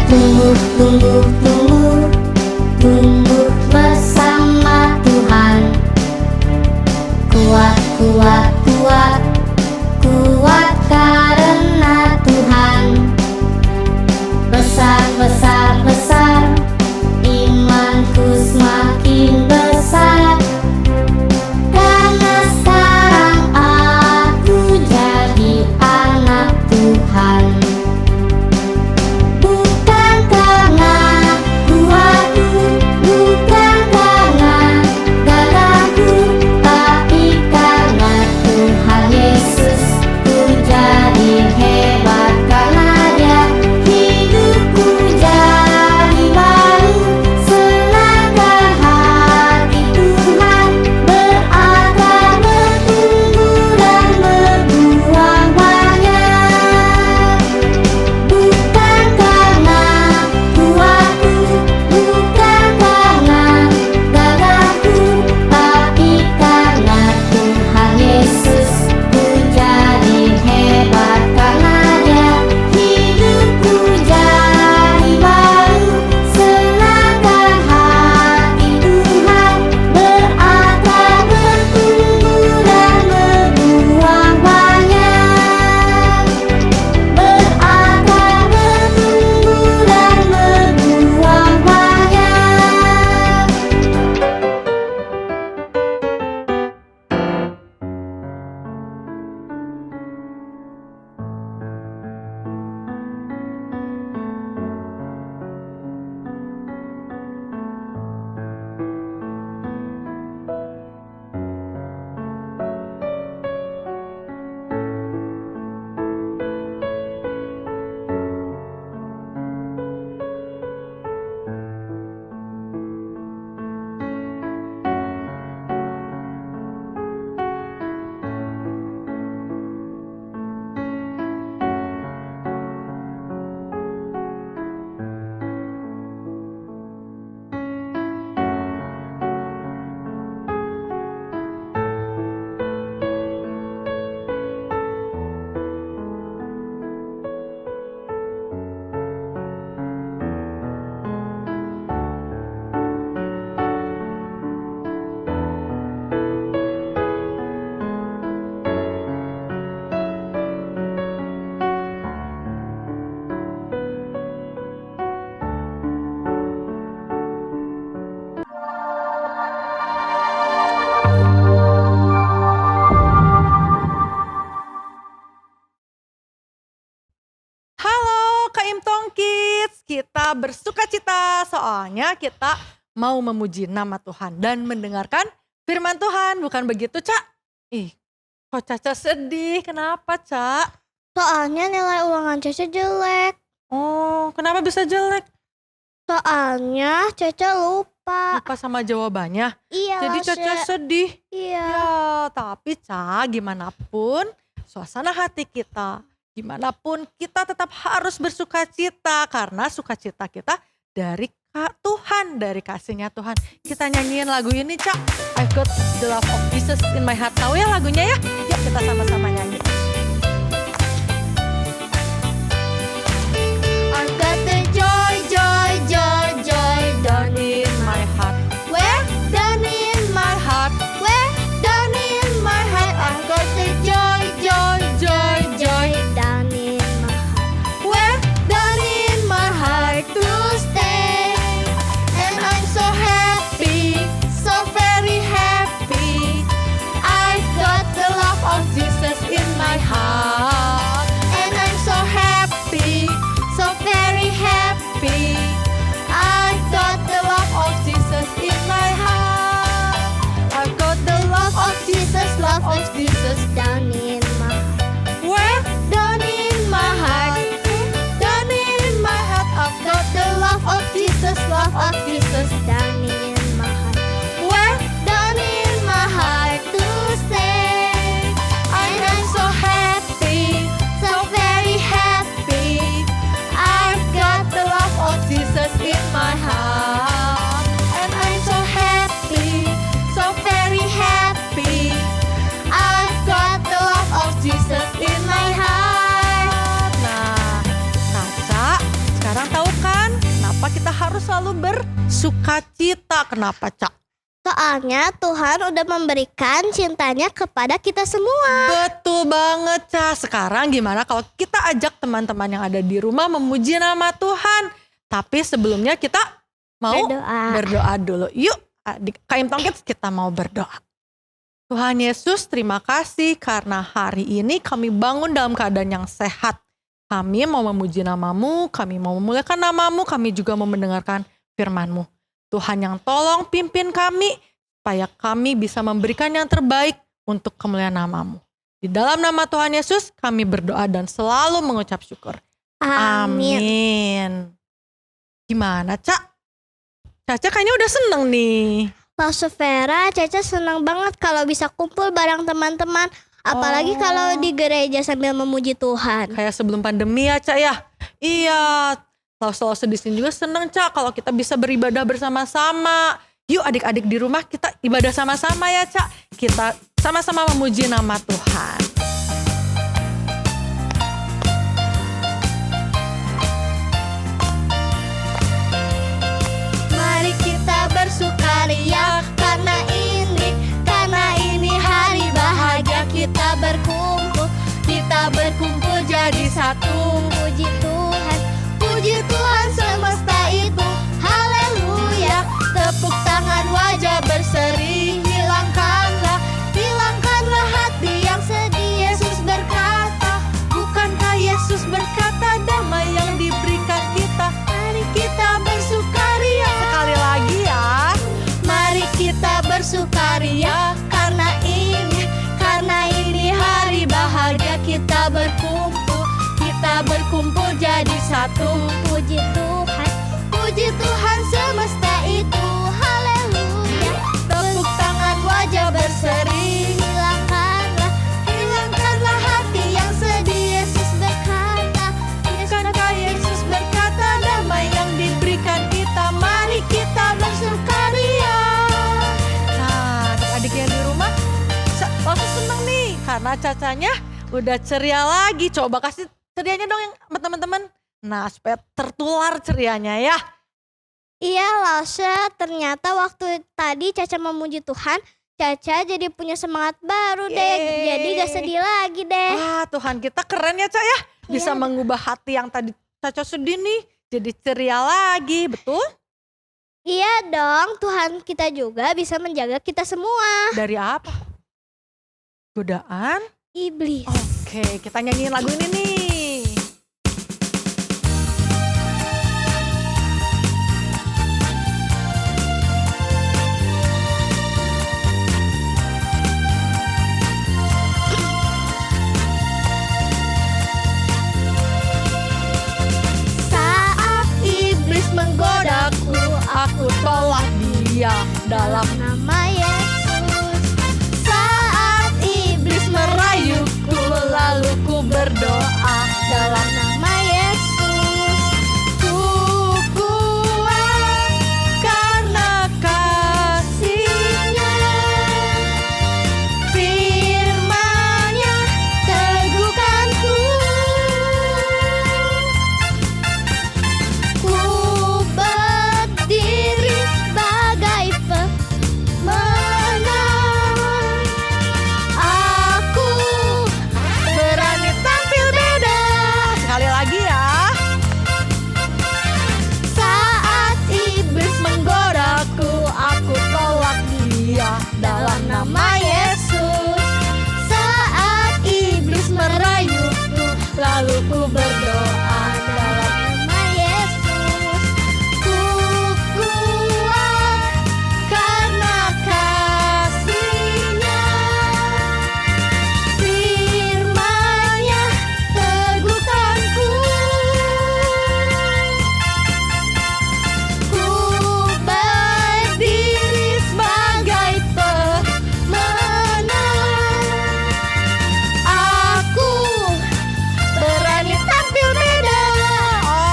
Tumbuh, tumbuh, tumbuh, tumbuh bersama Tuhan. Kuat, kuat, kuat, kuat karena Tuhan. Besar, besar, besar, imanku semakin besar. Karena sekarang aku jadi anak Tuhan. Bukan karena kuatku, bukan karena gagahku, tapi karena Tuhan Yesus. Ku jadi hebat karena Dia. Hidupku jadi baru, senangkan hati Tuhan. Berakar, bertumbuh dan berbuah banyak. Bukan karena kuatku, bukan karena gagahku, tapi karena Tuhan Yesus. Ku jadi hebat karena Dia. Hidupku jadi baru, senangkan hati Tuhan. Berakar, bertumbuh dan berbuah banyak. Berakar, bertumbuh dan berbuah banyak. Halo Kak Imtong Kids, kita bersukacita soalnya kita mau memuji nama Tuhan dan mendengarkan firman Tuhan, bukan begitu Cak? Ih, kok Caca sedih, kenapa Cak? Soalnya nilai ulangan Caca jelek. Oh, kenapa bisa jelek? Soalnya Caca lupa. Lupa sama jawabannya, Iya, jadi Caca sedih. Iya. Ya, tapi Cak, gimana pun suasana hati kita, gimana pun kita tetap harus bersukacita karena sukacita kita dari Tuhan, dari kasihnya Tuhan. Kita nyanyiin lagu ini Cak, I've got the love of Jesus in my heart. Tahu ya lagunya ya? Yuk kita sama-sama nyanyi. I've got the joy, joy, joy, joy down in My heart, where? Down in my heart, where? Down in my heart. I've got the joy, joy, joy, joy down in my heart. Where? Down in my heart to stay. And I'm so happy, so very happy. I've got the love of Jesus Kenapa kita harus selalu bersukacita? Kenapa, Cak? Soalnya Tuhan udah memberikan cintanya kepada kita semua. Betul banget, Cak. Sekarang gimana kalau kita ajak teman-teman yang ada di rumah memuji nama Tuhan? Tapi sebelumnya kita mau berdoa dulu. Yuk, di KM Tong Kids kita mau berdoa. Tuhan Yesus, terima kasih karena hari ini kami bangun dalam keadaan yang sehat. Kami mau memuji nama-Mu, kami mau memuliakan nama-Mu, kami juga mau mendengarkan firman-Mu. Tuhan yang tolong pimpin kami, supaya kami bisa memberikan yang terbaik untuk kemuliaan nama-Mu. Di dalam nama Tuhan Yesus, kami berdoa dan selalu mengucap syukur. Amin. Gimana, Cak? Caca kayaknya udah seneng nih. Langsung Vera, Caca senang banget kalau bisa kumpul bareng teman-teman. Apalagi kalau di gereja sambil memuji Tuhan. Kayak sebelum pandemi ya, Cak ya. Iya. Lalu di sini juga seneng, Cak, kalau kita bisa beribadah bersama-sama. Yuk adik-adik di rumah kita ibadah sama-sama ya, Cak. Kita sama-sama memuji nama Tuhan. Mari kita bersukaria karena ini hari bahagia. Kita berkumpul jadi satu. Puji Tuhan semesta itu, haleluya. Tepuk tangan, wajah berseri, hilangkanlah hati yang sedih. Yesus berkata, bukankah Yesus berkata damai yang diberikan kita? Mari kita bersukaria. Sekali lagi ya. Mari kita bersukaria karena ini hari bahagia. Kita berkumpul jadi satu. Puji Tuhan semesta itu, haleluya. Tepuk tangan, wajah berseri, hilangkanlah hati yang sedih. Yesus berkata damai yang diberikan kita. Mari kita bersukaria. Nah, adik-adik yang di rumah langsung seneng nih karena Cacanya udah ceria lagi. Coba kasih cerianya dong yang teman-teman. Nah, supaya tertular cerianya ya. Iya, Lause, ternyata waktu tadi Caca memuji Tuhan, Caca jadi punya semangat baru deh. Jadi gak sedih lagi deh. Wah, Tuhan kita keren ya, Cak ya. Bisa Iya. mengubah hati yang tadi Caca sedih nih jadi ceria lagi, betul? Iya dong, Tuhan kita juga bisa menjaga kita semua. Dari apa? Godaan? Iblis. Oke, kita nyanyiin lagu ini nih. Saat iblis menggodaku, Aku tolak dia dalam nama Yesus. Saat iblis merayuku, lalu ku berdoa dalam nama Yesus. ku kuat karena kasih-Nya. Firman-Nya teguhkanku. Ku berdiri sebagai pemenang. Aku Berani tampil beda. Sekali lagi ya. saat iblis menggodaku, Aku tolak dia dalam nama Yesus. Saat iblis merayuku, lalu ku berdoa dalam nama Yesus. Ku kuat karena kasih-Nya. Firman-Nya teguhkanku. Ku berdiri sebagai pemenang. Aku berani tampil beda.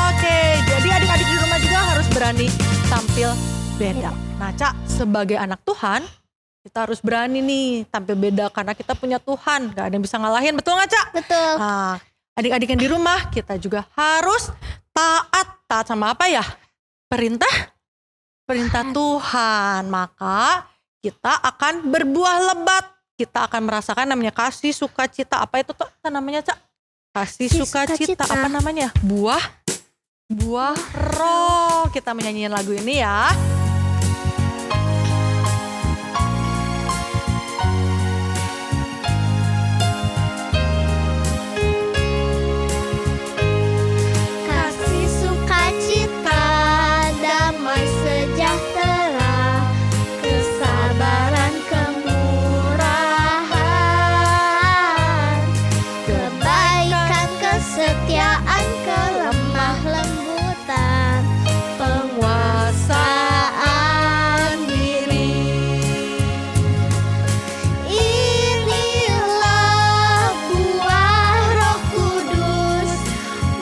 Oke, jadi adik-adik di rumah juga harus berani tampil beda. Nah, Cak, sebagai anak Tuhan, kita harus berani nih tampil beda karena kita punya Tuhan. Gak ada yang bisa ngalahin, betul gak, Cak? Betul. Nah, adik-adik yang di rumah, kita juga harus taat. Taat sama apa ya? perintah Tuhan. Maka kita akan berbuah lebat. Kita akan merasakan namanya kasih, sukacita. Apa itu tuh namanya, Cak? Kasih, sukacita. Apa namanya? Buah roh. Kita menyanyikan lagu ini ya. Kasih, sukacita, damai sejahtera, kesabaran, kemurahan, kebaikan, kesetiaan, kelemah lembutan, penguasaan diri. Inilah buah Roh Kudus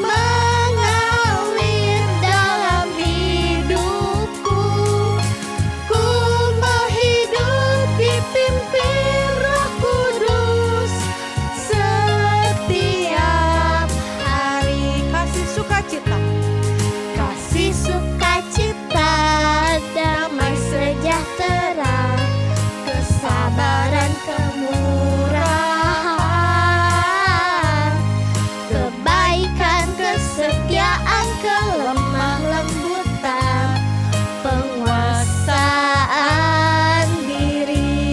mengalir dalam hidupku. Ku mau hidup dipimpin Roh Kudus setiap hari. Kasih, sukacita. Kasih, sukacita, damai sejahtera, kesabaran, kemurahan, kebaikan, kesetiaan, kelemah lembutan, penguasaan diri.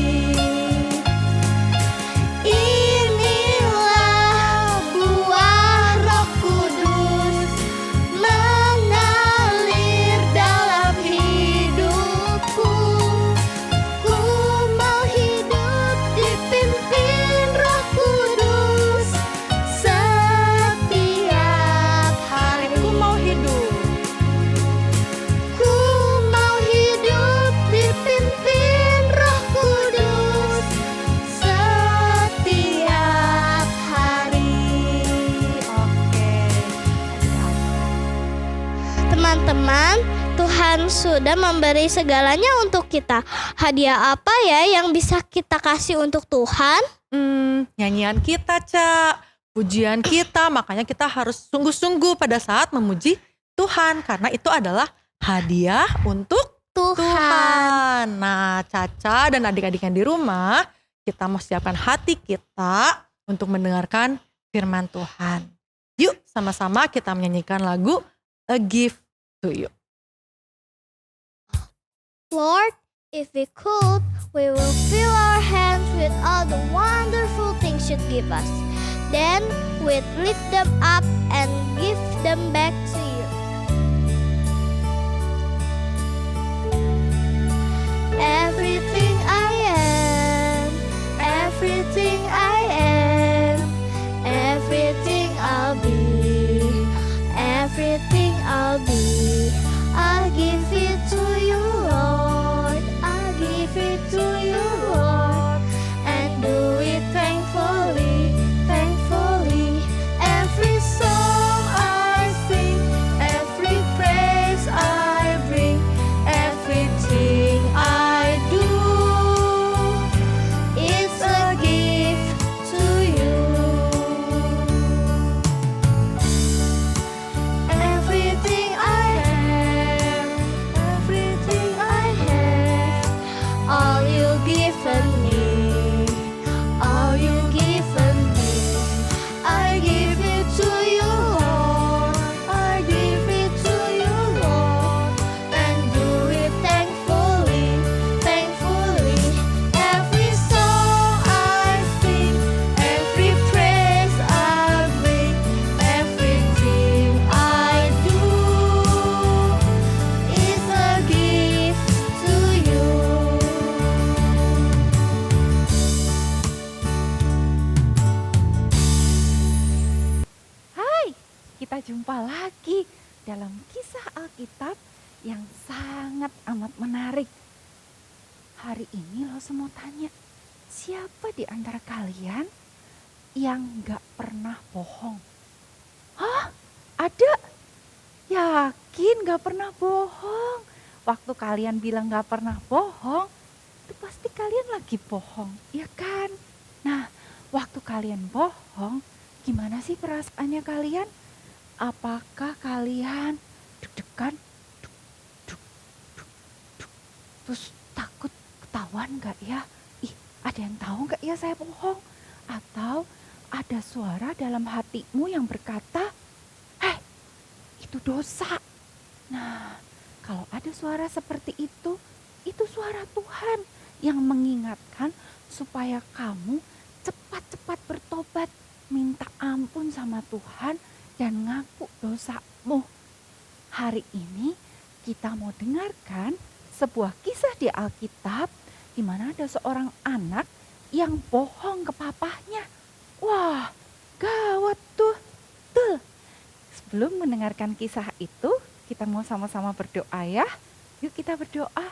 Inilah buah Roh Kudus mengalir dalam hidupku. Ku mau hidup dipimpin Roh Kudus setiap hari. Ku mau hidup. Ku mau hidup dipimpin Roh Kudus setiap hari. Oke. Teman-teman, Tuhan sudah memberi segalanya untuk kita. Hadiah apa ya yang bisa kita kasih untuk Tuhan? Nyanyian kita, Cak. Pujian kita. Makanya kita harus sungguh-sungguh pada saat memuji Tuhan. Karena itu adalah hadiah untuk Tuhan. Nah, Caca dan adik-adik yang di rumah, kita mau siapkan hati kita untuk mendengarkan firman Tuhan. Yuk, sama-sama kita menyanyikan lagu A Gift to You. Lord, if we could, we will fill our hands with all the wonderful things you give us. Then we'd lift them up and give them back to you. Everything I am, everything I am, everything I'll be, everything I'll be, I'll give it to you, Lord. I'll give it to you, Lord, and do it thankfully, thankfully. Every song I sing, every praise I bring, everything I do, it's a gift to you. Everything I am, everything I have, all you've given me, all you've given me, I give it to you, Lord. I give it to you, Lord, and do it thankfully, thankfully. Every song I sing, every praise I bring, everything I do is a gift to you. Hai, kita jumpa lagi dalam kisah Alkitab yang sangat amat menarik. Hari ini lo semua tanya, siapa di antara kalian yang gak pernah bohong? Hah? Ada? Yakin gak pernah bohong? Waktu kalian bilang gak pernah bohong, itu pasti kalian lagi bohong, ya kan? Nah, waktu kalian bohong, gimana sih perasaannya kalian? Apakah kalian deg-degan? ketahuan nggak ya? Ih, ada yang tahu nggak ya saya bohong? Atau ada suara dalam hatimu yang berkata, "Hei, itu dosa." Nah, kalau ada suara seperti itu suara Tuhan yang mengingatkan supaya kamu cepat-cepat bertobat, minta ampun sama Tuhan dan ngaku dosamu. Hari ini kita mau dengarkan sebuah kisah di Alkitab di mana ada seorang anak yang bohong ke papahnya. Wah, gawat tuh. Tuh. Sebelum mendengarkan kisah itu, kita mau sama-sama berdoa ya. Yuk kita berdoa.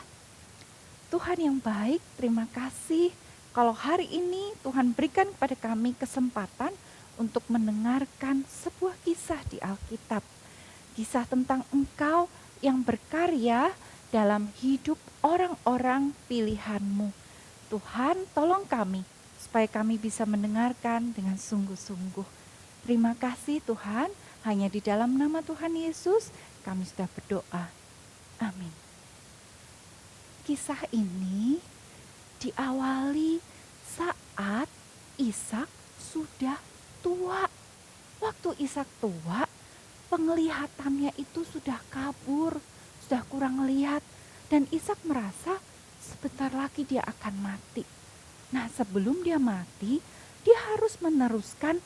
Tuhan yang baik, terima kasih kalau hari ini Tuhan berikan kepada kami kesempatan untuk mendengarkan sebuah kisah di Alkitab. Kisah tentang Engkau yang berkarya dalam hidup orang-orang pilihan-Mu. Tuhan, tolong kami supaya kami bisa mendengarkan dengan sungguh-sungguh. Terima kasih Tuhan, hanya di dalam nama Tuhan Yesus kami sudah berdoa. Amin. Kisah ini diawali saat Ishak sudah tua. Waktu Ishak tua, penglihatannya itu sudah kabur, sudah kurang lihat, dan Ishak merasa sebentar lagi dia akan mati. Nah, sebelum dia mati, dia harus meneruskan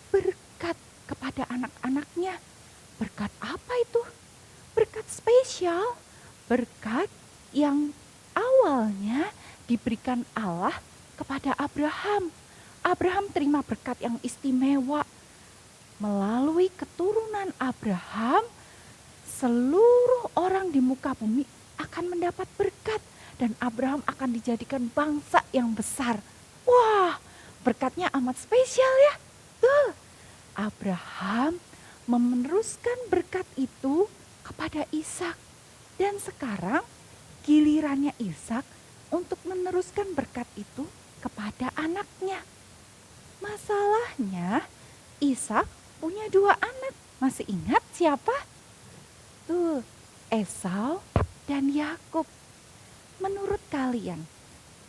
berkat kepada anak-anaknya. Berkat apa itu? Berkat spesial, berkat yang awalnya diberikan Allah kepada Abraham. Abraham terima berkat yang istimewa. Melalui keturunan Abraham, seluruh orang di muka bumi akan mendapat berkat. Dan Abraham akan dijadikan bangsa yang besar. Wah, berkatnya amat spesial ya. Tuh, Abraham meneruskan berkat itu kepada Ishak. Dan sekarang gilirannya Ishak untuk meneruskan berkat itu kepada anaknya. Masalahnya Ishak punya 2 anak. Masih ingat siapa? Tuh, Esau dan Yakub. Menurut kalian,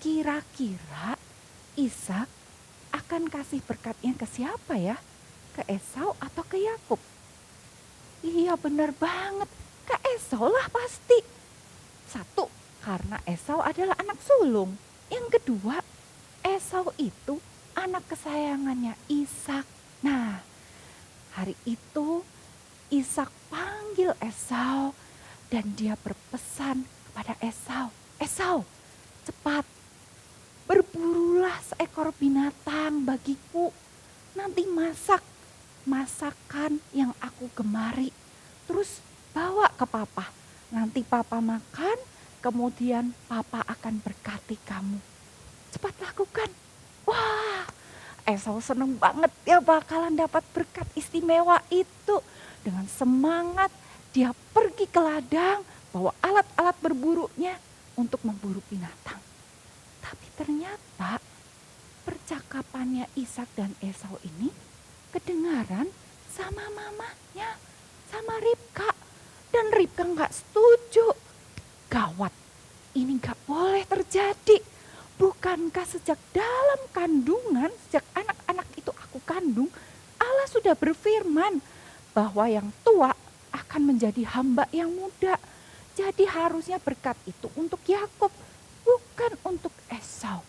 kira-kira Ishak akan kasih berkatnya ke siapa ya? Ke Esau atau ke Yakub? Iya, benar banget, ke Esau lah pasti. 1, karena Esau adalah anak sulung. Yang kedua, Esau itu anak kesayangannya Ishak. Nah, hari itu Ishak panggil Esau dan dia berpesan kepada Esau, "Esau, cepat berburulah seekor binatang bagiku. Nanti masak masakan yang aku gemari. Terus bawa ke papa. Nanti papa makan, kemudian papa akan berkati kamu. Cepat lakukan." Wah, Esau seneng banget ya bakalan dapat berkat istimewa itu. Dengan semangat dia pergi ke ladang, bawa alat-alat berburunya untuk memburu binatang. Tapi ternyata percakapannya Ishak dan Esau ini kedengaran sama mamanya, sama Ribka. Dan Ribka gak setuju. Gawat, ini gak boleh terjadi. Bukankah sejak dalam kandungan, sejak anak-anak itu aku kandung, Allah sudah berfirman bahwa yang tua akan menjadi hamba yang muda. Jadi harusnya berkat itu untuk Yakub, bukan untuk Esau.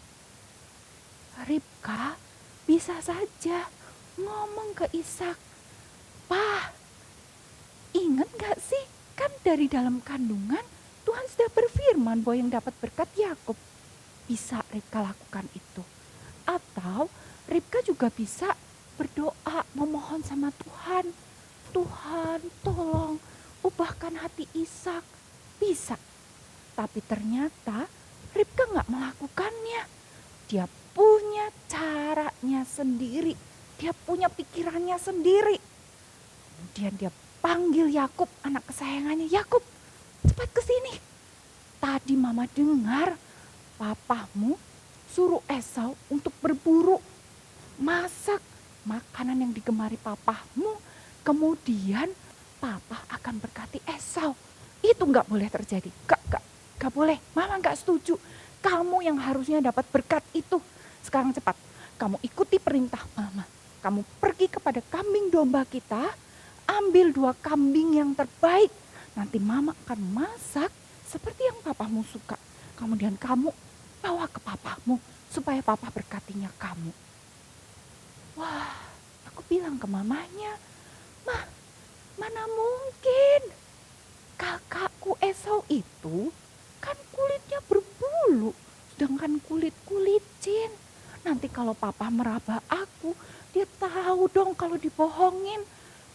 Ribka bisa saja ngomong ke Ishak, "Pah, ingat gak sih, kan dari dalam kandungan Tuhan sudah berfirman bahwa yang dapat berkat Yakub." Bisa Ribka lakukan itu. Atau Ribka juga bisa berdoa, memohon sama Tuhan, "Tuhan, tolong ubahkan hati Ishak." Bisa. Tapi ternyata Ribka gak melakukannya. Dia punya caranya sendiri. Dia punya pikirannya sendiri. Kemudian dia panggil Yakub, anak kesayangannya. "Yakub, cepat ke sini. Tadi mama dengar papamu suruh Esau untuk berburu. Masak makanan yang digemari papamu. Kemudian papa akan berkati Esau." Itu gak boleh terjadi. Gak boleh. Mama gak setuju. Kamu yang harusnya dapat berkat itu. Sekarang cepat, kamu ikuti perintah mama. Kamu pergi kepada kambing domba kita, ambil 2 kambing yang terbaik. Nanti mama akan masak seperti yang papamu suka. Kemudian kamu bawa ke papamu supaya papa berkatinya kamu. Wah, aku bilang ke mamanya, "Mah, mana mungkin? Kakakku Esau itu kan kulitnya berbulu, sedangkan kulitku licin. Nanti kalau papa meraba aku, dia tahu dong kalau dibohongin.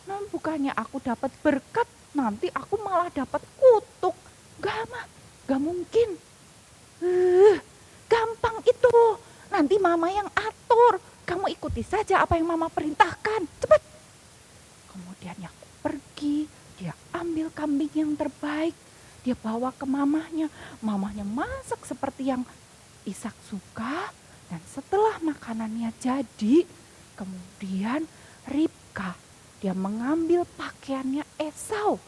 Nah, bukannya aku dapat berkat, nanti aku malah dapat kutuk. Gak mungkin. Gampang itu. Nanti mama yang atur. Kamu ikuti saja apa yang mama perintahkan. Cepat." Kemudian Yakub pergi, dia ambil kambing yang terbaik. Dia bawa ke mamahnya. Mamahnya masak seperti yang Ishak suka. Dan setelah makanannya jadi, kemudian Ribka, dia mengambil pakaiannya Esau.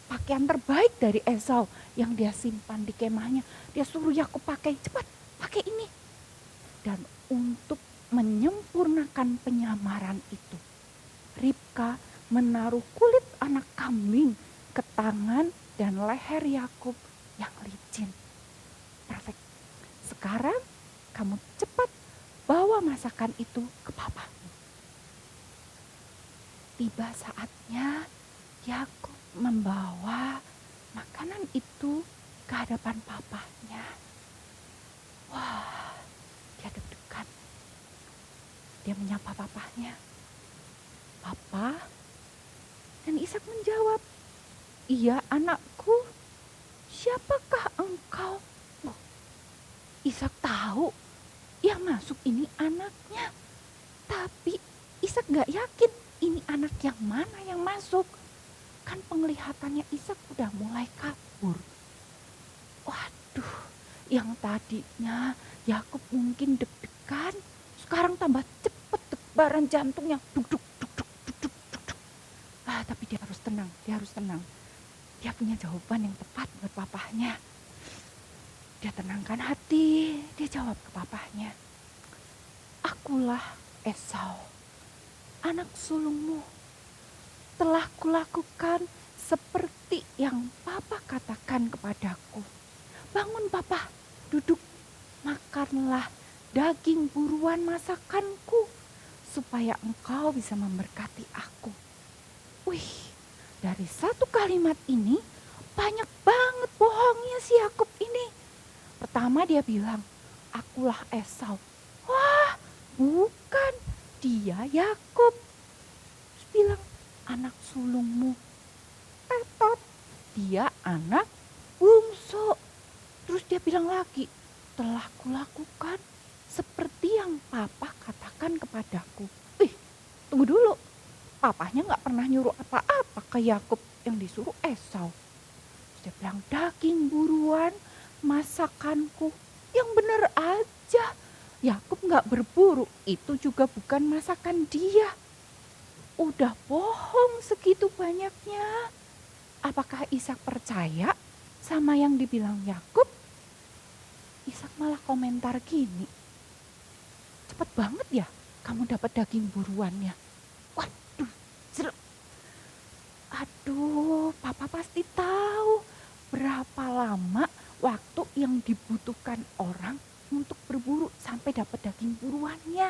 Pakaian terbaik dari Esau yang dia simpan di kemahnya. Dia suruh Yakub pakai, cepat pakai ini. Dan untuk menyempurnakan penyamaran itu, Ribka menaruh kulit anak kambing ke tangan dan leher Yakub yang licin. Perfect. Sekarang kamu cepat bawa masakan itu ke papamu. Tiba saatnya Yakub membawa makanan itu ke hadapan papanya. Wah, dia deg-degan. Dia menyapa papanya, "Papa?" Dan Ishak menjawab, "Iya anakku, siapakah engkau?" Oh, Ishak tahu yang masuk ini anaknya. Tapi Ishak gak yakin ini anak yang mana yang masuk. Kan penglihatannya Ishak udah mulai kabur. Waduh, yang tadinya Yakub mungkin deg-degan, sekarang tambah cepet debaran jantungnya. Duk, duk, duk, duk, duk, duk, duk, duk. Tapi dia harus tenang. Dia punya jawaban yang tepat buat papahnya. Dia tenangkan hati, dia jawab ke papahnya, "Akulah Esau, anak sulungmu. Telah kulakukan seperti yang papa katakan kepadaku. Bangun papa, duduk, makanlah daging buruan masakanku, supaya engkau bisa memberkati aku." Wih, dari satu kalimat ini banyak banget bohongnya si Yakub ini. Pertama dia bilang, "Akulah Esau." Wah, bukan, dia Yakub. Terus bilang, "Anak sulungmu." Tetot, dia anak bungsu. Terus dia bilang lagi, "Telah kulakukan seperti yang papa katakan kepadaku." Tunggu dulu. Papahnya gak pernah nyuruh apa-apa ke Yakub, yang disuruh Esau. Terus dia bilang, "Daging buruan masakanku." Yang bener aja, Yakub gak berburu, itu juga bukan masakan dia. Udah bohong segitu banyaknya. Apakah Ishak percaya sama yang dibilang Yakub? Ishak malah komentar gini, "Cepet banget ya kamu dapat daging buruannya." Waduh, aduh, papa pasti tahu berapa lama waktu yang dibutuhkan orang untuk berburu sampai dapat daging buruannya.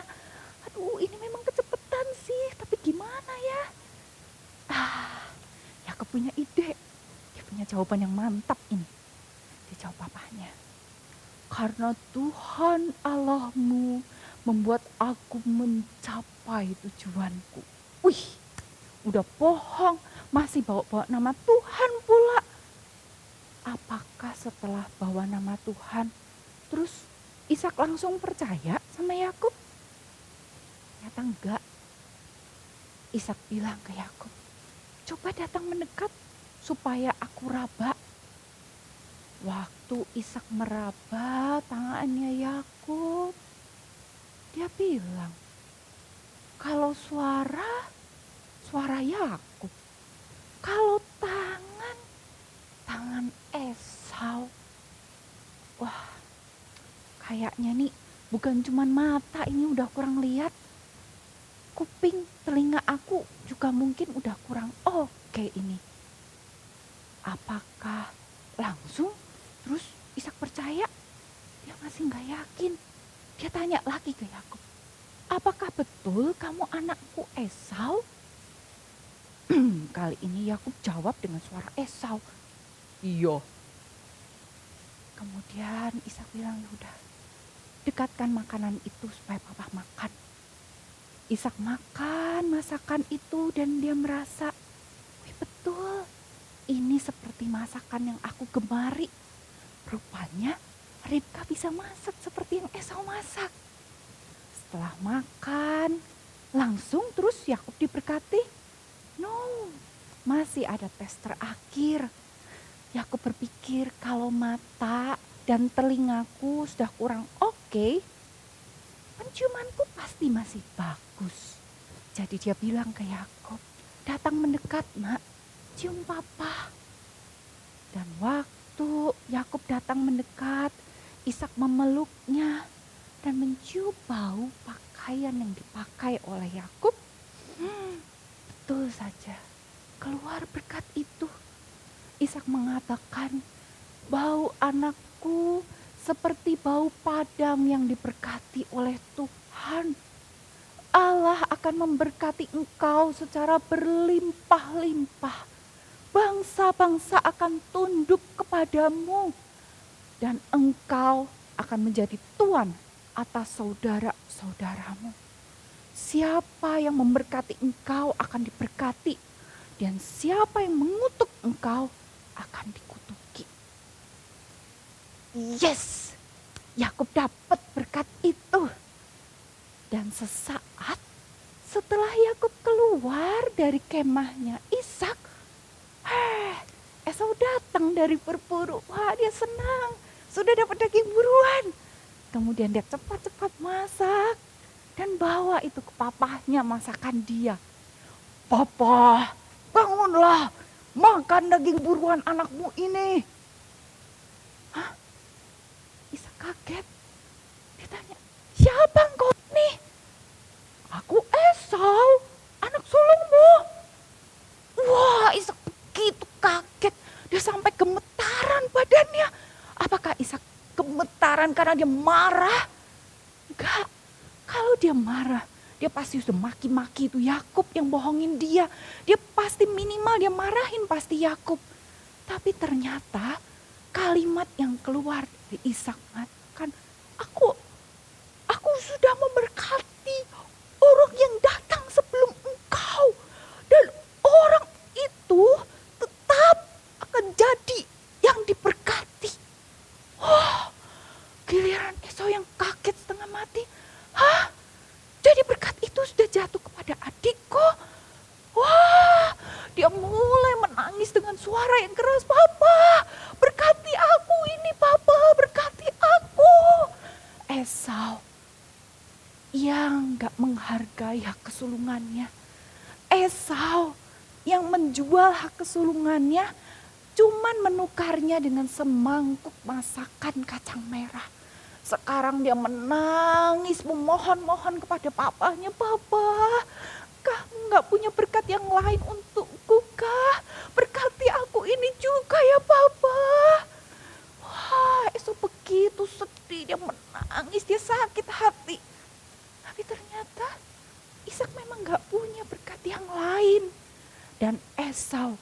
Aduh, ini memang kecepatan sih, tapi gimana ya? Yakub punya ide, dia punya jawaban yang mantap ini. Dia jawab papanya, "Karena Tuhan Allahmu membuat aku mencapai tujuanku." Wih, udah bohong, masih bawa-bawa nama Tuhan pula. Apakah setelah bawa nama Tuhan, terus Ishak langsung percaya sama Yakub? Ternyata enggak. Ishak bilang ke Yakub, "Coba datang mendekat supaya aku raba." Waktu Ishak meraba tangannya Yakub, dia bilang, "Kalau suara Yakub, kalau tangan Esau." Wah, kayaknya nih bukan cuman mata ini udah kurang lihat. Kuping, telinga aku juga mungkin udah kurang oke ini. Apakah langsung terus Ishak percaya? Dia masih gak yakin. Dia tanya lagi ke Yakub, apakah betul kamu anakku Esau? Kali ini Yakub jawab dengan suara Esau. Iya. Kemudian Ishak bilang, yaudah dekatkan makanan itu supaya papa makan. Ishak makan masakan itu dan dia merasa, wih betul, ini seperti masakan yang aku gemari. Rupanya Ribka bisa masak seperti yang Esau masak. Setelah makan, langsung terus Yakub diberkati. No, masih ada tes terakhir. Yakub berpikir kalau mata dan telingaku sudah kurang oke, penciumanku pasti masih bagus. Jadi dia bilang ke Yakub, datang mendekat nak, cium papa. Dan waktu Yakub datang mendekat, Ishak memeluknya dan mencium bau pakaian yang dipakai oleh Yakub. Betul saja, keluar berkat itu. Ishak mengatakan, bau anakku seperti bau padang yang diberkati oleh Tuhan. Allah akan memberkati engkau secara berlimpah-limpah. Bangsa-bangsa akan tunduk kepadamu. Dan engkau akan menjadi tuan atas saudara-saudaramu. Siapa yang memberkati engkau akan diberkati. Dan siapa yang mengutuk engkau akan dikutuki. Yes, Yakub dapat berkat itu. Dan sesaat setelah Yakub keluar dari kemahnya Ishak, Esau datang dari berburu. Wah, dia senang, sudah dapat daging buruan. Kemudian dia cepat-cepat masak dan bawa itu ke papahnya masakan dia. Papa, bangunlah, makan daging buruan anakmu ini. Hah? Ishak kaget. Dia tanya, siapa engkau ini? Aku Esau, anak sulungmu. Wah, Ishak begitu kaget. Dia sampai gemetaran badannya. Apakah Ishak gemetaran karena dia marah? Enggak. Kalau dia marah, dia pasti sudah maki-maki itu Yakub yang bohongin dia. Dia pasti minimal dia marahin pasti Yakub. Tapi ternyata kalimat yang keluar dari Ishak mengatakan, aku sudah memberkati orang yang datang sebelum engkau. Dan orang itu tetap akan jadi yang diberkati. Wah, giliran Esau yang kaget setengah mati. Hah? Jadi berkat itu sudah jatuh kepada adikku? Wah, dia mulai menangis dengan suara yang keras. Papa, berkati aku ini, Papa, berkati aku. Esau yang gak menghargai hak kesulungannya. Esau yang menjual hak kesulungannya cuman menukarnya dengan semangkuk masakan kacang merah. Sekarang dia menangis memohon-mohon kepada papanya. Papa, kamu gak punya berkat yang lain untukku kah? Berkati aku ini juga ya Papa. Wah, Esau begitu sedih, dia menangis, dia sakit hati. Tapi ternyata Ishak memang gak punya berkat yang lain. Dan Esau,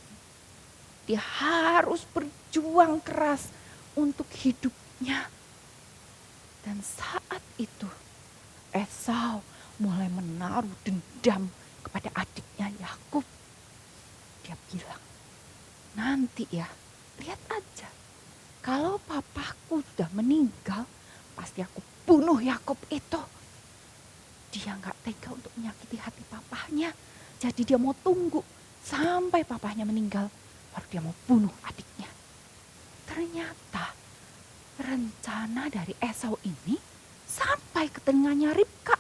dia harus berjuang keras untuk hidupnya. Dan saat itu Esau mulai menaruh dendam kepada adiknya Yakub. Dia bilang, nanti ya, lihat aja. Kalau papaku sudah meninggal, pasti aku bunuh Yakub itu. Dia gak tega untuk menyakiti hati papahnya. Jadi dia mau tunggu sampai papahnya meninggal, baru dia mau bunuh adiknya. Ternyata rencana dari Esau ini sampai ke telinganya Ribka.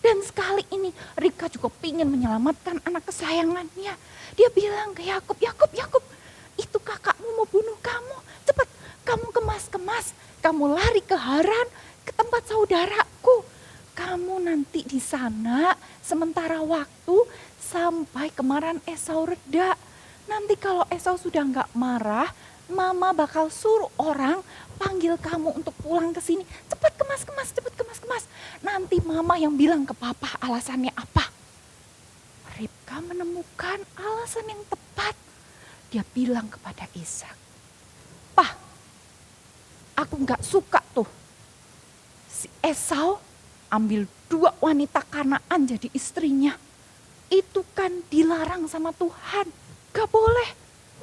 Dan sekali ini Ribka juga ingin menyelamatkan anak kesayangannya. Dia bilang ke Yakub, Yakub, itu kakakmu mau bunuh kamu. Cepat, kamu kemas-kemas, kamu lari ke Haran, ke tempat saudaraku. Kamu nanti di sana sementara waktu sampai kemarahan Esau reda. Nanti kalau Esau sudah nggak marah, Mama bakal suruh orang panggil kamu untuk pulang ke sini. Cepat kemas. Nanti Mama yang bilang ke Papa alasannya apa. Ribka menemukan alasan yang tepat. Dia bilang kepada Ishak, "Pah, aku nggak suka tuh. Si Esau ambil 2 wanita Kanaan jadi istrinya. Itu kan dilarang sama Tuhan, gak boleh.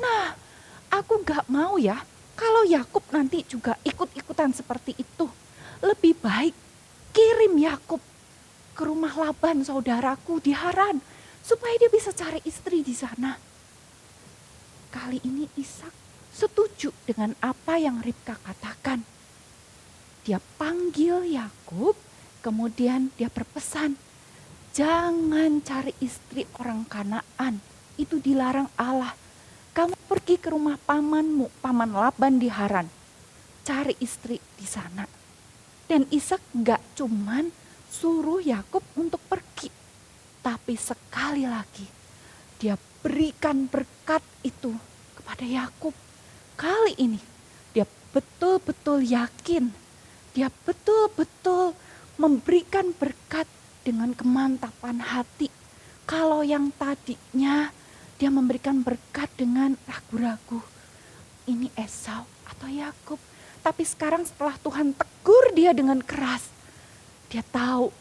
Nah, aku gak mau ya kalau Yakub nanti juga ikut-ikutan seperti itu. Lebih baik kirim Yakub ke rumah Laban saudaraku di Haran supaya dia bisa cari istri di sana." Kali ini Ishak setuju dengan apa yang Ribka katakan. Dia panggil Yakub, kemudian dia berpesan, "Jangan cari istri orang Kanaan, itu dilarang Allah. Kamu pergi ke rumah pamanmu, paman Laban di Haran. Cari istri di sana." Dan Ishak gak cuman suruh Yakub untuk pergi, tapi sekali lagi dia berikan berkat itu kepada Yakub. Kali ini dia betul-betul yakin, dia betul-betul memberikan berkat dengan kemantapan hati. Kalau yang tadinya dia memberikan berkat dengan ragu-ragu, ini Esau atau Yakub. Tapi sekarang setelah Tuhan tegur dia dengan keras, dia tahu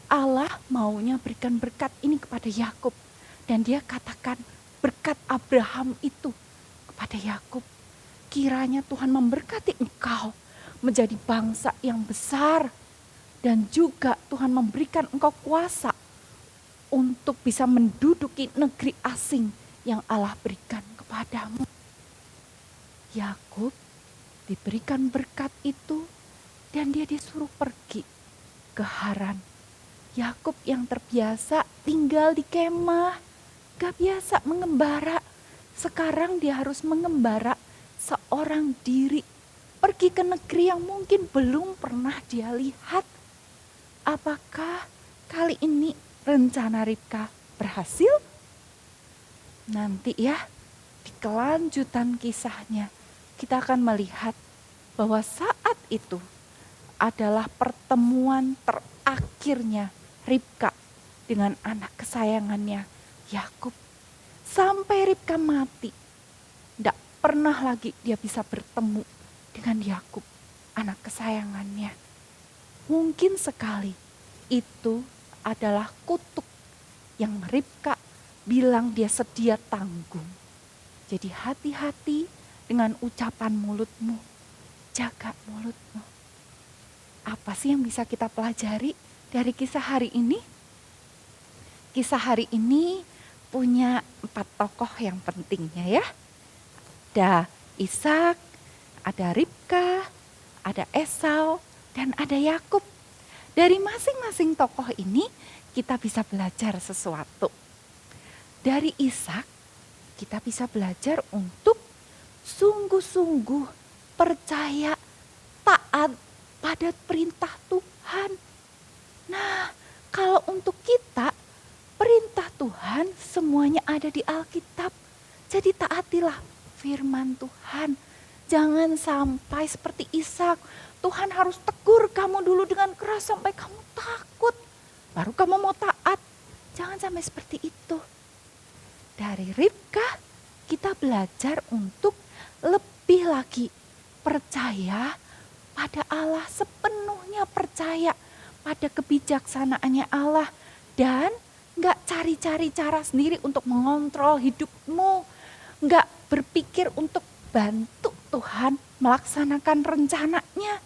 Allah maunya berikan berkat ini kepada Yakub. Dan dia katakan berkat Abraham itu kepada Yakub. Kiranya Tuhan memberkati engkau menjadi bangsa yang besar. Dan juga Tuhan memberikan engkau kuasa untuk bisa menduduki negeri asing yang Allah berikan kepadamu. Yakub diberikan berkat itu dan dia disuruh pergi ke Haran. Yakub yang terbiasa tinggal di kemah, gak biasa mengembara. Sekarang dia harus mengembara seorang diri. Pergi ke negeri yang mungkin belum pernah dia lihat. Apakah kali ini rencana Ribka berhasil? Nanti ya, di kelanjutan kisahnya kita akan melihat bahwa saat itu adalah pertemuan terakhirnya Ribka dengan anak kesayangannya Yakub. Sampai Ribka mati, tidak pernah lagi dia bisa bertemu dengan Yakub, anak kesayangannya. Mungkin sekali itu adalah kutuk yang Ribka bilang dia sedia tanggung. Jadi hati-hati dengan ucapan mulutmu, jaga mulutmu. Apa sih yang bisa kita pelajari dari kisah hari ini? Kisah hari ini punya 4 tokoh yang pentingnya ya. Ada Ishak, ada Ribka, ada Esau, dan ada Yakub. Dari masing-masing tokoh ini kita bisa belajar sesuatu. Dari Ishak kita bisa belajar untuk sungguh-sungguh percaya, taat pada perintah Tuhan. Nah, kalau untuk kita perintah Tuhan semuanya ada di Alkitab. Jadi taatilah firman Tuhan. Jangan sampai seperti Ishak. Tuhan harus tegur kamu dulu dengan keras sampai kamu takut. Baru kamu mau taat. Jangan sampai seperti itu. Dari Ribka kita belajar untuk lebih lagi percaya pada Allah, sepenuhnya percaya pada kebijaksanaannya Allah. Dan gak cari-cari cara sendiri untuk mengontrol hidupmu. Gak berpikir untuk bantu Tuhan melaksanakan rencananya.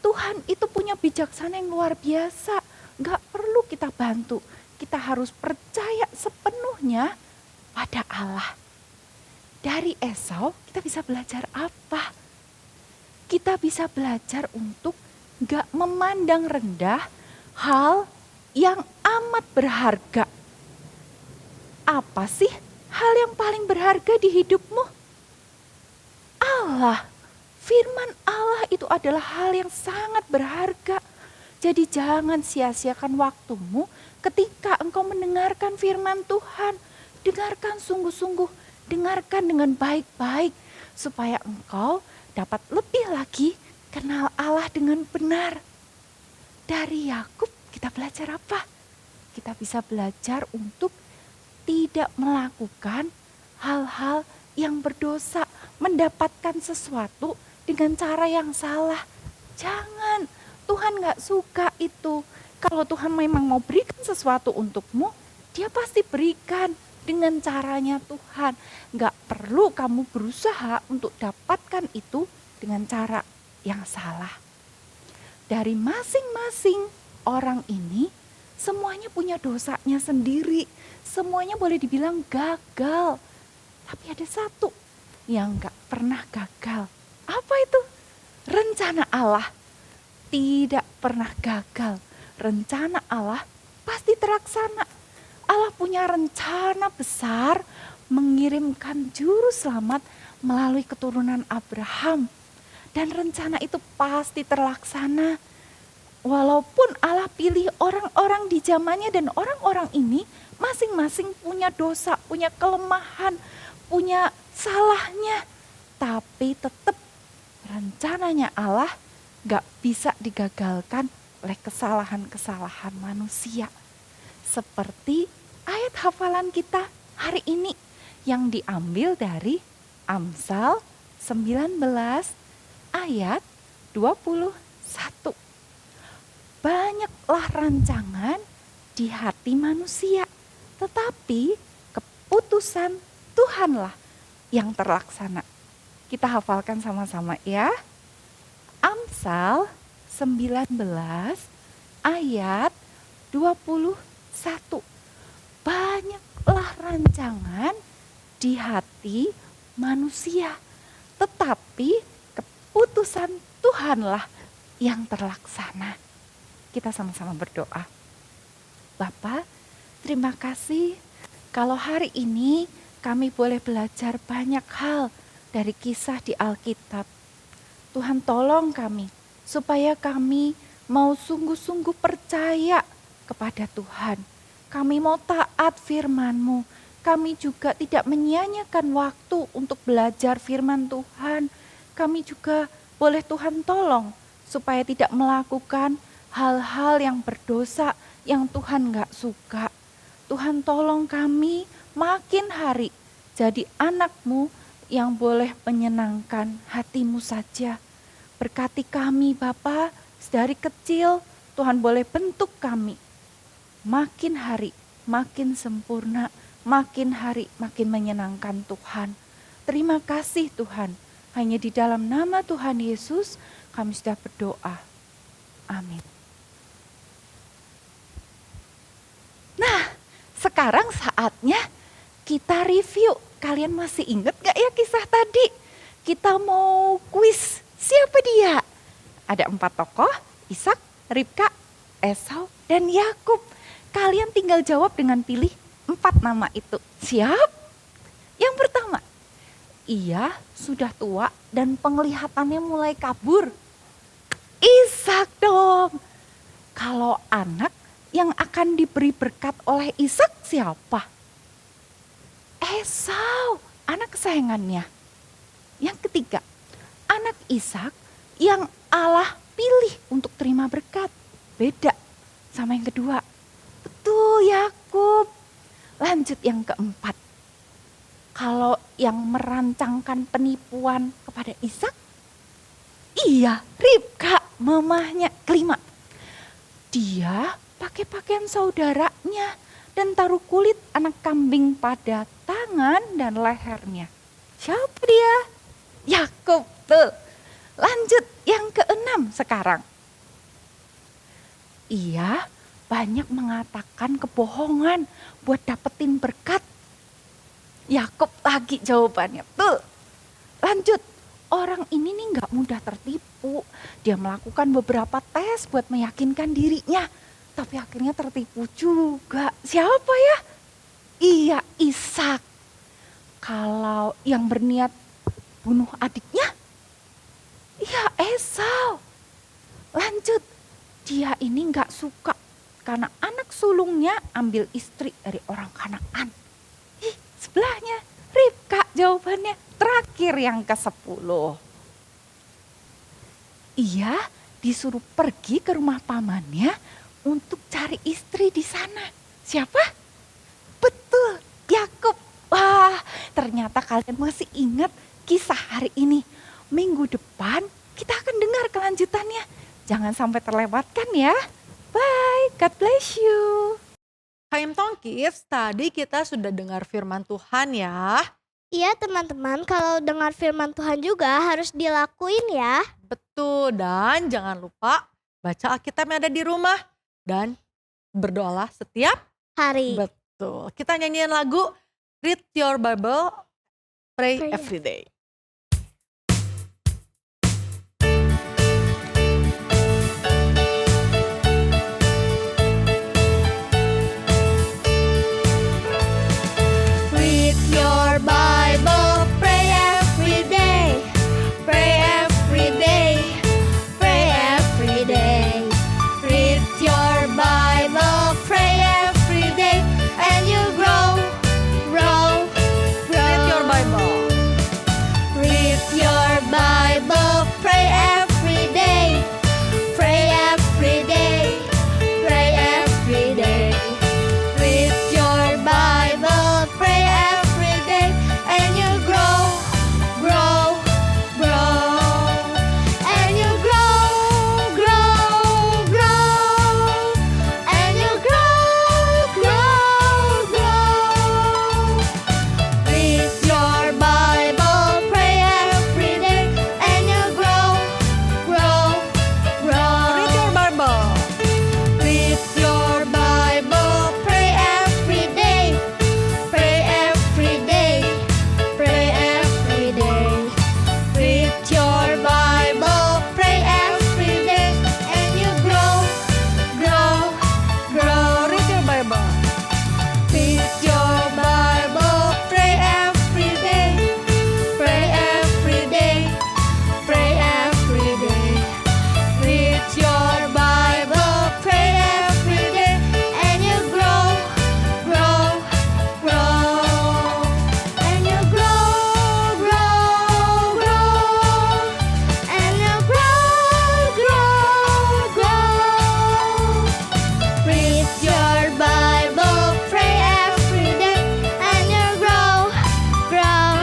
Tuhan itu punya bijaksana yang luar biasa. Gak perlu kita bantu. Kita harus percaya sepenuhnya pada Allah. Dari Esau kita bisa belajar apa? Kita bisa belajar untuk gak memandang rendah hal yang amat berharga. Apa sih hal yang paling berharga di hidupmu? Allah, Firman Allah itu adalah hal yang sangat berharga. Jadi jangan sia-siakan waktumu ketika engkau mendengarkan firman Tuhan. Dengarkan sungguh-sungguh, dengarkan dengan baik-baik supaya engkau dapat lebih lagi kenal Allah dengan benar. Dari Yakub kita belajar apa? Kita bisa belajar untuk tidak melakukan hal-hal yang berdosa, mendapatkan sesuatu dengan cara yang salah. Jangan, Tuhan gak suka itu. Kalau Tuhan memang mau berikan sesuatu untukmu, Dia pasti berikan dengan caranya Tuhan. Gak perlu kamu berusaha untuk dapatkan itu dengan cara yang salah. Dari masing-masing orang ini, semuanya punya dosanya sendiri. Semuanya boleh dibilang gagal. Tapi ada satu yang gak pernah gagal. Apa itu? Rencana Allah tidak pernah gagal. Rencana Allah pasti terlaksana. Allah punya rencana besar mengirimkan juru selamat melalui keturunan Abraham. Dan rencana itu pasti terlaksana. Walaupun Allah pilih orang-orang di zamannya dan orang-orang ini masing-masing punya dosa, punya kelemahan, punya salahnya. Tapi tetap rencananya Allah gak bisa digagalkan oleh kesalahan-kesalahan manusia. Seperti ayat hafalan kita hari ini yang diambil dari Amsal 19 ayat 21. Banyaklah rancangan di hati manusia, tetapi keputusan Tuhanlah yang terlaksana. Kita hafalkan sama-sama ya. Amsal 19 ayat 21. Banyaklah rancangan di hati manusia, tetapi keputusan Tuhanlah yang terlaksana. Kita sama-sama berdoa. Bapa, terima kasih kalau hari ini kami boleh belajar banyak hal dari kisah di Alkitab. Tuhan tolong kami supaya kami mau sungguh-sungguh percaya kepada Tuhan. Kami mau taat firman-Mu. Kami juga tidak menyia-nyiakan waktu untuk belajar firman Tuhan. Kami juga boleh Tuhan tolong supaya tidak melakukan hal-hal yang berdosa yang Tuhan gak suka. Tuhan tolong kami makin hari jadi anak-Mu yang boleh menyenangkan hati-Mu saja. Berkati kami Bapa, dari kecil Tuhan boleh bentuk kami. Makin hari makin sempurna, makin hari makin menyenangkan Tuhan. Terima kasih Tuhan. Hanya di dalam nama Tuhan Yesus kami sudah berdoa. Amin. Nah, sekarang saatnya kita review. Kalian masih ingat gak ya kisah tadi? Kita mau kuis. Siapa dia? Ada 4 tokoh, Ishak, Ribka, Esau, dan Yakub. Kalian tinggal jawab dengan pilih 4 nama itu. Siap? Yang pertama, ia sudah tua dan penglihatannya mulai kabur. Ishak dong. Kalau anak yang akan diberi berkat oleh Ishak siapa? Esau, anak kesayangannya. Yang ketiga, anak Ishak yang Allah pilih untuk terima berkat. Beda sama yang kedua. Betul, Yakub. Lanjut yang keempat. Kalau yang merancangkan penipuan kepada Ishak, iya, Ribka, mamahnya. Kelima, dia pakai pakaian saudaranya dan taruh kulit anak kambing pada tangan dan lehernya. Siapa dia? Yakub, tuh. Lanjut yang keenam sekarang. Ia banyak mengatakan kebohongan buat dapetin berkat. Yakub lagi jawabannya, tuh. Lanjut, orang ini nih gak mudah tertipu. Dia melakukan beberapa tes buat meyakinkan dirinya. Tapi akhirnya tertipu juga. Siapa ya? Iya, Ishak. Kalau yang berniat bunuh adiknya, Esau. Lanjut, dia ini nggak suka karena anak sulungnya ambil istri dari orang Kanaan. Sebelahnya Ribka jawabannya terakhir yang ke-10. Ia disuruh pergi ke rumah pamannya untuk cari istri di sana. Siapa? Betul, Yakub. Wah, ternyata kalian masih ingat kisah hari ini. Minggu depan kita akan dengar kelanjutannya. Jangan sampai terlewatkan ya. Bye, God bless you. HM Tong Kids, tadi kita sudah dengar firman Tuhan ya. Iya teman-teman, kalau dengar firman Tuhan juga harus dilakuin ya. Betul, dan jangan lupa baca Alkitab yang ada di rumah. Dan berdoalah setiap Hari. betul. Kita nyanyiin lagu Read Your Bible, Pray Pray Every Day. Read your Bible, pray every day. Pray every day. Pray every day. Read your Bible, pray every day. And you grow, grow, grow. Read your Bible. Read your Bible, pray every day. Pray every day. Pray every day. Read your Bible, pray every day. And you grow, grow, grow. And you grow, grow, grow. And you grow, grow, grow. Read your Bible, pray every day, and you grow, grow, grow. Read your Bible. Read your Bible, pray every day, pray every day, pray every day. Read your Bible, pray every day, and you grow, grow, grow. Read your Bible. Read your Bible, pray every day, pray every day, pray every day. Read your Bible, pray every day, and you grow, grow, grow. And you grow, grow, grow. And you grow, grow, grow. Read your Bible, pray every day, and you grow, grow,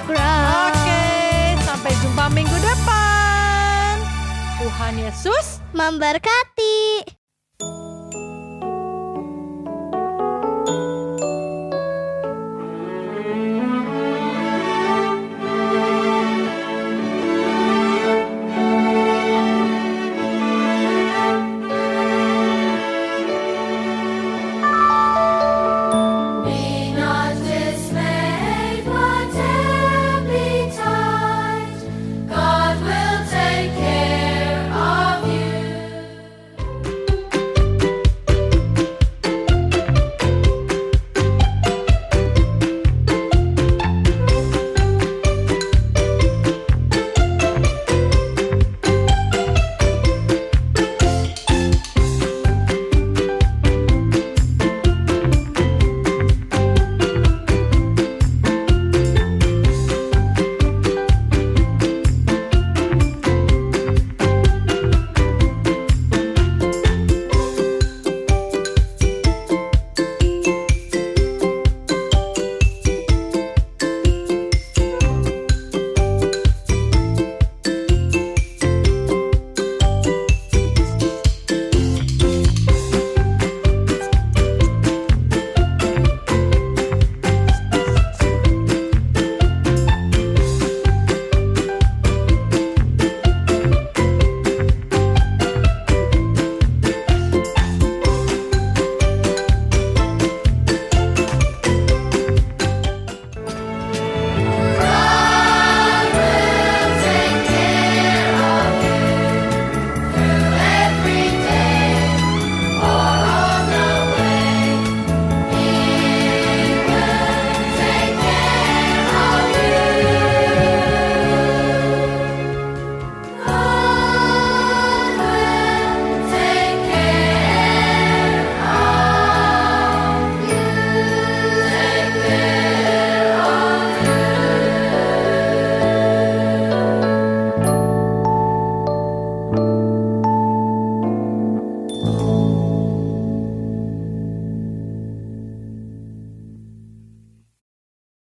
grow. Oke, sampai jumpa minggu depan. Tuhan Yesus Memberkati.